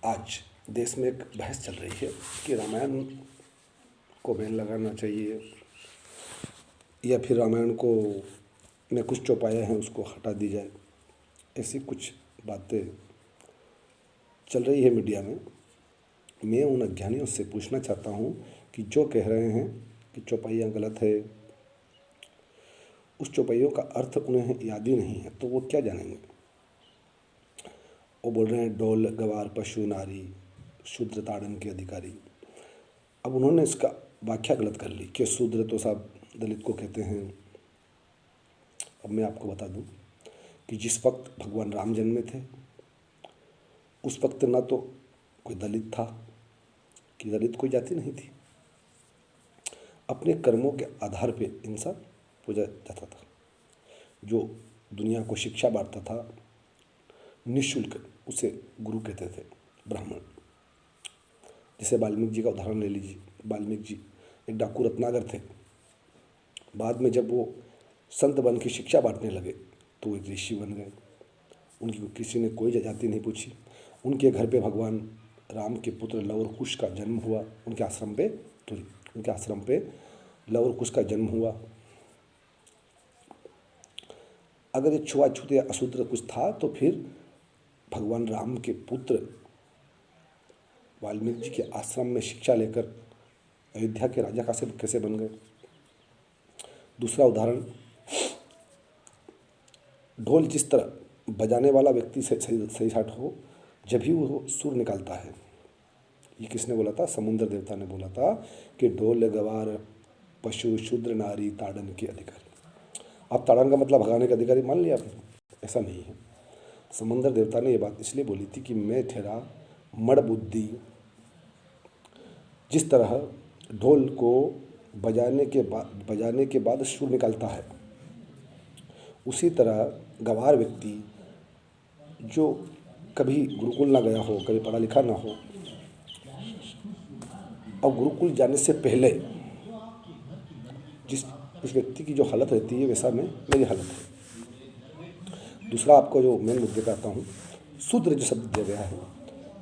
आज देश में एक बहस चल रही है कि रामायण को बैन लगाना चाहिए या फिर रामायण को में कुछ चौपाया हैं उसको हटा दी जाए। ऐसी कुछ बातें चल रही है मीडिया में। मैं उन अज्ञानियों से पूछना चाहता हूँ कि जो कह रहे हैं कि चौपाइयाँ गलत है, उस चौपाइयों का अर्थ उन्हें याद ही नहीं है तो वो क्या जानेंगे। वो बोल रहे हैं ढोल गवार पशु नारी शूद्र ताड़न के अधिकारी। अब उन्होंने इसका व्याख्या गलत कर ली कि शूद्र तो साहब दलित को कहते हैं। अब मैं आपको बता दूं कि जिस वक्त भगवान राम जन्मे थे उस वक्त ना तो कोई दलित था, कि दलित कोई जाति नहीं थी। अपने कर्मों के आधार पे इंसान पूजा जाता था। जो दुनिया को शिक्षा बांटता था निःशुल्क उसे गुरु कहते थे, ब्राह्मण। जैसे वाल्मीकि जी का उदाहरण ले लीजिए। वाल्मीकि जी एक डाकू रत्नाकर थे। बाद में जब वो संत बन की शिक्षा बांटने लगे तो वो एक ऋषि बन गए। उनकी किसी ने कोई जाति नहीं पूछी। उनके घर पे भगवान राम के पुत्र लव और कुश का जन्म हुआ। उनके आश्रम पे लव और कुश का जन्म हुआ। अगर ये छुआछूत या अशूद्र कुछ था तो फिर भगवान राम के पुत्र वाल्मीकि जी के आश्रम में शिक्षा लेकर अयोध्या के राजा कैसे बन गए। दूसरा उदाहरण, ढोल जिस तरह बजाने वाला व्यक्ति सही साठ हो जब भी वो सुर निकालता है। ये किसने बोला था? समुद्र देवता ने बोला था कि ढोल गवार पशु शूद्र नारी ताड़न के अधिकारी। आप ताड़न का मतलब भगाने के अधिकारी मान लिया आपने? ऐसा नहीं है। समुद्र देवता ने ये बात इसलिए बोली थी कि मैं ठहरा मड़ बुद्धि। जिस तरह ढोल को बजाने के बाद सुर निकलता है, उसी तरह गवार व्यक्ति जो कभी गुरुकुल ना गया हो, कभी पढ़ा लिखा ना हो, और गुरुकुल जाने से पहले उस व्यक्ति की जो हालत रहती है वैसा मेरी हालत है। दूसरा आपको जो मेन मुद्दे पे आता हूँ, शूद्र जो शब्द दिया गया है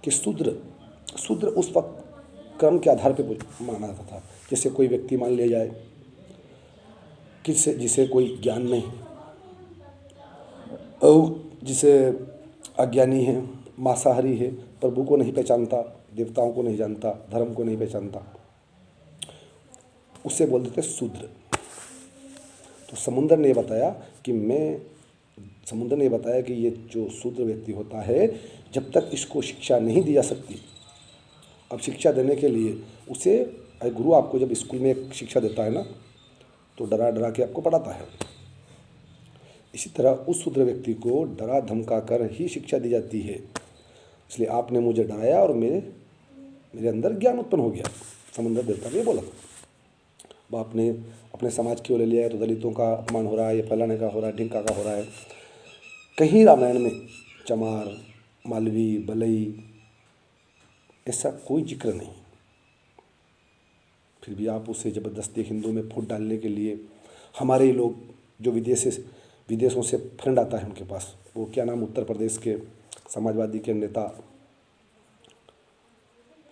कि शूद्र उस वक्त कर्म के आधार पे माना जाता था। जैसे कोई व्यक्ति मान लिया जाए जिसे कोई ज्ञान नहीं, और जिसे अज्ञानी है, मांसाहारी है, प्रभु को नहीं पहचानता, देवताओं को नहीं जानता, धर्म को नहीं पहचानता, उसे बोल देते शूद्र। तो समुद्र ने बताया कि ये जो शूद्र व्यक्ति होता है जब तक इसको शिक्षा नहीं दी जा सकती, अब शिक्षा देने के लिए उसे गुरु आपको जब स्कूल में एक शिक्षा देता है ना तो डरा डरा के आपको पढ़ाता है। इसी तरह उस शूद्र व्यक्ति को डरा धमका कर ही शिक्षा दी जाती है। इसलिए आपने मुझे डराया और मेरे अंदर ज्ञान उत्पन्न हो गया। समुद्र देवता ने बोला। अब आपने अपने समाज की ओर ले लिया है तो दलितों का अपमान हो रहा है, या फलाने का हो रहा है, ढिंका का हो रहा है। कहीं रामायण में चमार, मालवी, बलई ऐसा कोई जिक्र नहीं। फिर भी आप उसे ज़बरदस्ती हिंदू में फूट डालने के लिए, हमारे ही लोग जो विदेशों से फंड आता है उनके पास, वो क्या नाम, उत्तर प्रदेश के समाजवादी के नेता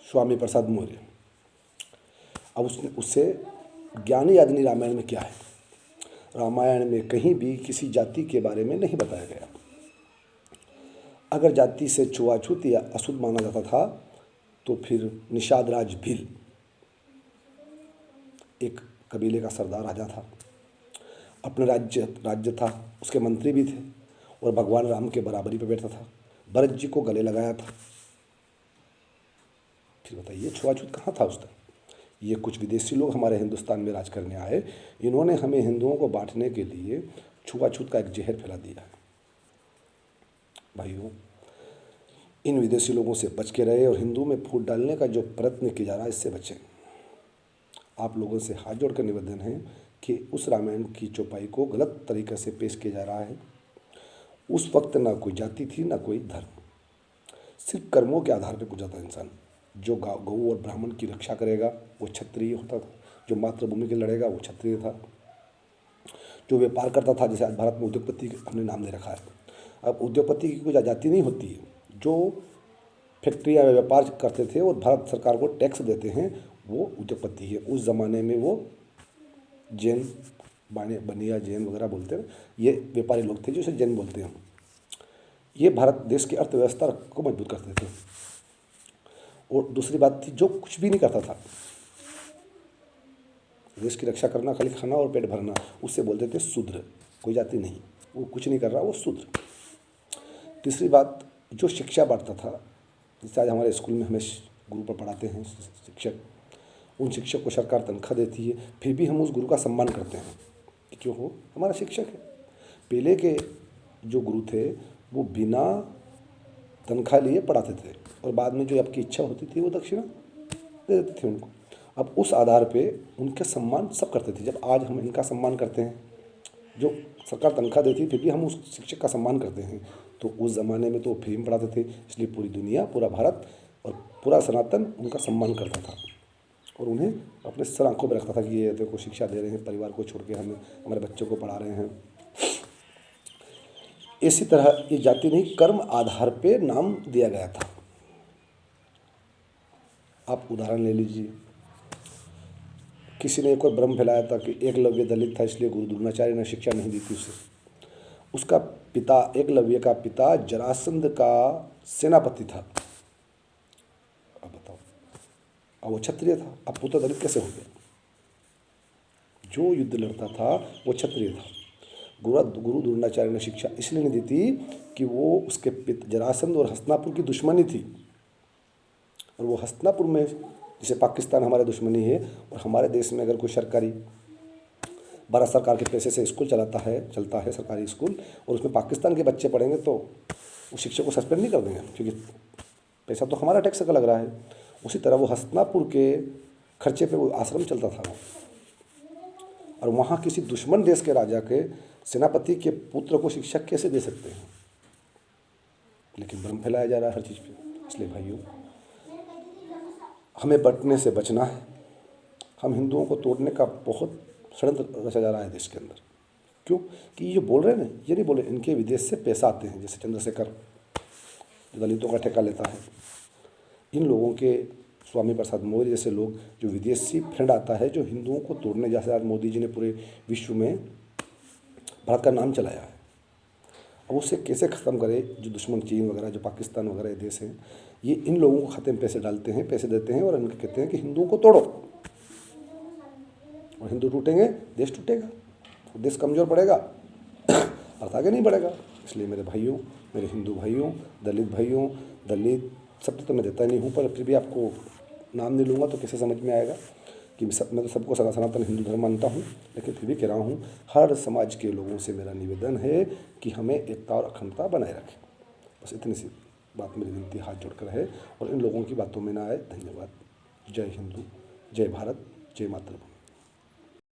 स्वामी प्रसाद मौर्य। अब उससे ज्ञान ही याद नहीं रामायण में क्या है। रामायण में कहीं भी किसी जाति के बारे में नहीं बताया गया। अगर जाति से छुआछूत या अशुद्ध माना जाता था तो फिर निषाद राज भील एक कबीले का सरदार राजा था, अपने राज्य था, उसके मंत्री भी थे और भगवान राम के बराबरी पर बैठता था, भरत जी को गले लगाया था। फिर बताइए छुआछूत कहाँ था उस टाइम? ये कुछ विदेशी लोग हमारे हिंदुस्तान में राज करने आए, इन्होंने हमें हिंदुओं को बांटने के लिए छुआछूत का एक जहर फैला दिया है। भाइयों, इन विदेशी लोगों से बच के रहे और हिंदू में फूट डालने का जो प्रयत्न किया जा रहा है इससे बचें। आप लोगों से हाथ जोड़कर निवेदन है कि उस रामायण की चौपाई को गलत तरीके से पेश किया जा रहा है। उस वक्त ना कोई जाति थी ना कोई धर्म, सिर्फ कर्मों के आधार पर पूजा था इंसान। जो गौ और ब्राह्मण की रक्षा करेगा वो क्षत्रिय होता था, जो मातृभूमि के लड़ेगा वो क्षत्रिय था, जो व्यापार करता था, जैसे आज भारत में उद्योगपति हमने नाम दे रखा है। अब उद्योगपति की कोई जाति नहीं होती है। जो फैक्ट्रियाँ में व्यापार करते थे और भारत सरकार को टैक्स देते हैं, वो उद्योगपति है। उस ज़माने में वो जैन बनिया जैन वगैरह बोलते हैं, ये व्यापारी लोग थे जो इसे जैन बोलते हैं। ये भारत देश की अर्थव्यवस्था को मजबूत करते थे। और दूसरी बात थी, जो कुछ भी नहीं करता था, देश की रक्षा करना, खाली खाना और पेट भरना, उससे बोलते थे शूद्र। कोई जाति नहीं, वो कुछ नहीं कर रहा, वो शूद्र। तीसरी बात, जो शिक्षा बांटता था, जैसे आज हमारे स्कूल में हमें गुरु पर पढ़ाते हैं शिक्षक, उन शिक्षक को सरकार तनख्वाह देती है, फिर भी हम उस गुरु का सम्मान करते हैं कि क्यों, हो हमारा शिक्षक है। पहले के जो गुरु थे वो बिना तनख्वाह लिए पढ़ाते थे, और बाद में जो आपकी इच्छा होती थी वो दक्षिणा दे देते थे उनको। अब उस आधार पे उनका सम्मान सब करते थे। जब आज हम इनका सम्मान करते हैं, जो सरकार तनख्वाह देती है फिर भी हम उस शिक्षक का सम्मान करते हैं, तो उस ज़माने में तो फ्री में पढ़ाते थे, इसलिए पूरी दुनिया, पूरा भारत और पूरा सनातन उनका सम्मान करता था और उन्हें अपने सर आंखों पर रखता था कि ये देखो शिक्षा दे रहे हैं, परिवार को छोड़ के हमें हमारे बच्चों को पढ़ा रहे हैं। इसी तरह ये जाति नहीं, कर्म आधार पे नाम दिया गया था। आप उदाहरण ले लीजिए, किसी ने एक और भ्रम फैलाया था कि एकलव्य दलित था इसलिए गुरु द्रोणाचार्य ने शिक्षा नहीं दी थी उसे। उसका पिता, एकलव्य का पिता जरासंध का सेनापति था। अब बताओ, अब वो क्षत्रिय था, अब पुत्र दलित कैसे हो गया? जो युद्ध लड़ता था वो क्षत्रिय था। गुरु द्रोणाचार्य ने शिक्षा इसलिए नहीं दी थी कि वो उसके जरासंध और हस्तिनापुर की दुश्मनी थी, और वो हस्तिनापुर में, जैसे पाकिस्तान हमारे दुश्मनी है, और हमारे देश में अगर कोई सरकारी, भारत सरकार के पैसे से स्कूल चलता है सरकारी स्कूल, और उसमें पाकिस्तान के बच्चे पढ़ेंगे तो उस शिक्षक को सस्पेंड नहीं कर देंगे, क्योंकि पैसा तो हमारा टैक्स का लग रहा है। उसी तरह वो हस्तिनापुर के खर्चे पे वो आश्रम चलता था, और वहाँ किसी दुश्मन देश के राजा के सेनापति के पुत्र को शिक्षा कैसे दे सकते हैं? लेकिन भ्रम फैलाया जा रहा है हर चीज़ पे। इसलिए भाइयों, हमें बंटने से बचना है। हम हिंदुओं को तोड़ने का बहुत षड्यंत्र रचा जा रहा है देश के अंदर। क्यों? कि ये जो बोल रहे हैं ना, ये नहीं बोले, इनके विदेश से पैसा आते हैं, जैसे चंद्रशेखर जो दलितों का ठेका लेता है, इन लोगों के, स्वामी प्रसाद मौर्य जैसे लोग, जो विदेशी फ्रेंड आता है जो हिंदुओं को तोड़ने, जैसे आज मोदी जी ने पूरे विश्व में भारत का नाम चलाया है, अब उसे कैसे ख़त्म करे? जो दुश्मन चीन वगैरह, जो पाकिस्तान वगैरह देश हैं, ये इन लोगों को खाते में पैसे डालते हैं, पैसे देते हैं, और इनके कहते हैं कि हिंदुओं को तोड़ो, और हिंदू टूटेंगे देश टूटेगा, देश कमज़ोर पड़ेगा, अर्थ आगे नहीं बढ़ेगा। इसलिए मेरे भाइयों, मेरे हिंदू भाइयों, दलित शब्द तो मैं देता नहीं हूँ, पर फिर भी आपको नाम नहीं लूँगा तो कैसे समझ में आएगा कि मैं तो सबको सनातन हिंदू धर्म मानता हूँ, लेकिन फिर भी कह रहा हूँ, हर समाज के लोगों से मेरा निवेदन है कि हमें एकता और अखंडता बनाए रखें। बस इतनी सी बात मेरी विनती हाथ जोड़कर है, और इन लोगों की बातों में ना आए। धन्यवाद। जय हिंदू, जय भारत, जय मातृभूमि।